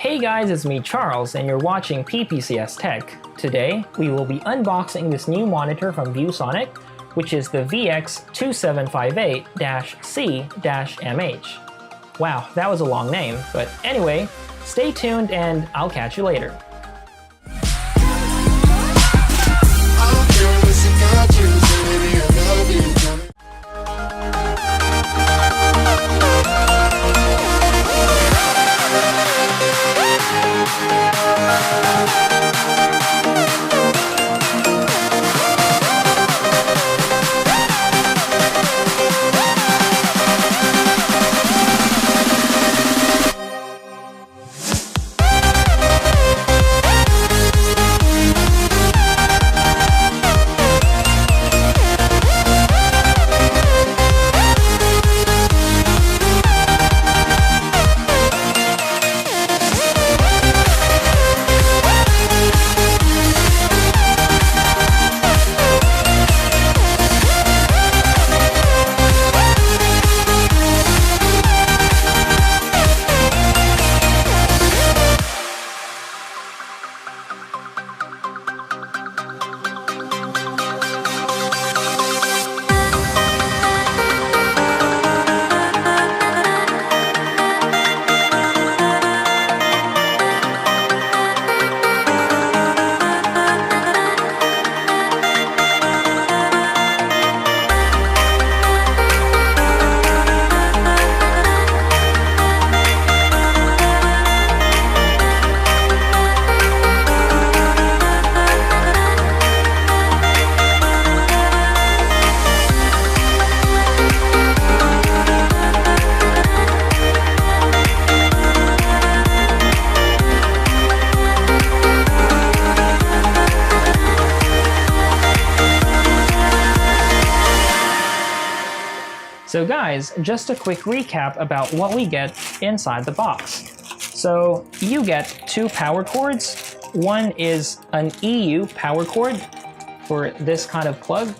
Hey guys, it's me Charles and you're watching PPCS Tech. Today, we will be unboxing this new monitor from Viewsonic, which is the VX2758-C-MH. Wow, that was a long name, but anyway, stay tuned and I'll catch you later. So guys, just a quick recap about what we get inside the box. So you get two power cords. One is an EU power cord for this kind of plug. I'm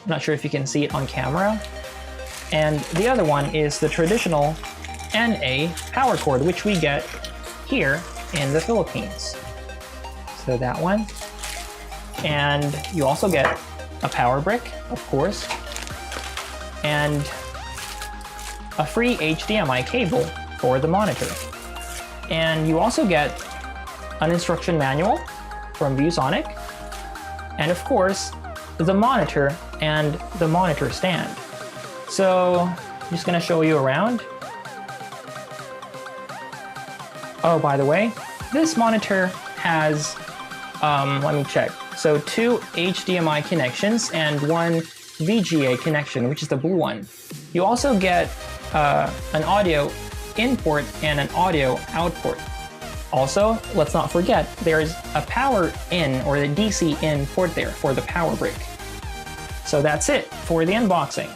not sure if you can see it on camera. And the other one is the traditional NA power cord, which we get here in the Philippines. So that one. And you also get a power brick, of course. And a free HDMI cable for the monitor. And you also get an instruction manual from Viewsonic, and of course, the monitor and the monitor stand. So, I'm just gonna show you around. Oh, by the way, this monitor has, let me check. So 2 HDMI connections and 1 VGA connection, which is the blue one. You also get an audio input and an audio output. Also, let's not forget, there's a power in or the DC in port there for the power brick. So that's it for the unboxing.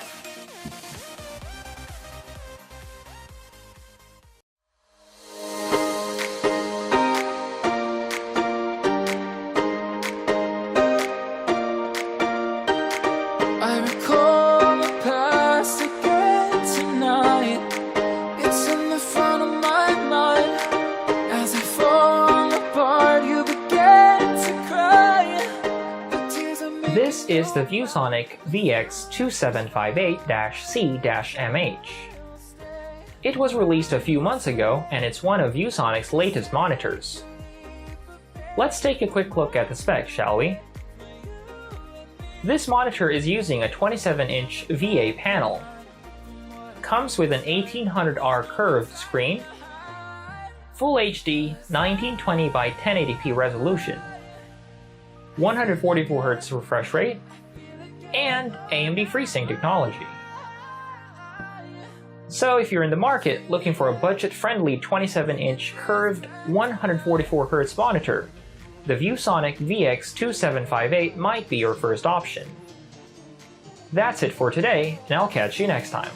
I recall the past again tonight. It's in the front of my mind. As I fall apart, you begin to cry. The tears are making. This is the Viewsonic VX2758-C-MH. It was released a few months ago, and it's one of Viewsonic's latest monitors. Let's take a quick look at the specs, shall we? This monitor is using a 27-inch VA panel. Comes with an 1800R curved screen, Full HD 1920 by 1080p resolution, 144Hz refresh rate, and Amd Freesync Technology. So if you're in the market looking for a budget-friendly 27-inch curved 144Hz monitor, the Viewsonic VX2758 might be your first option. That's it for today, and I'll catch you next time.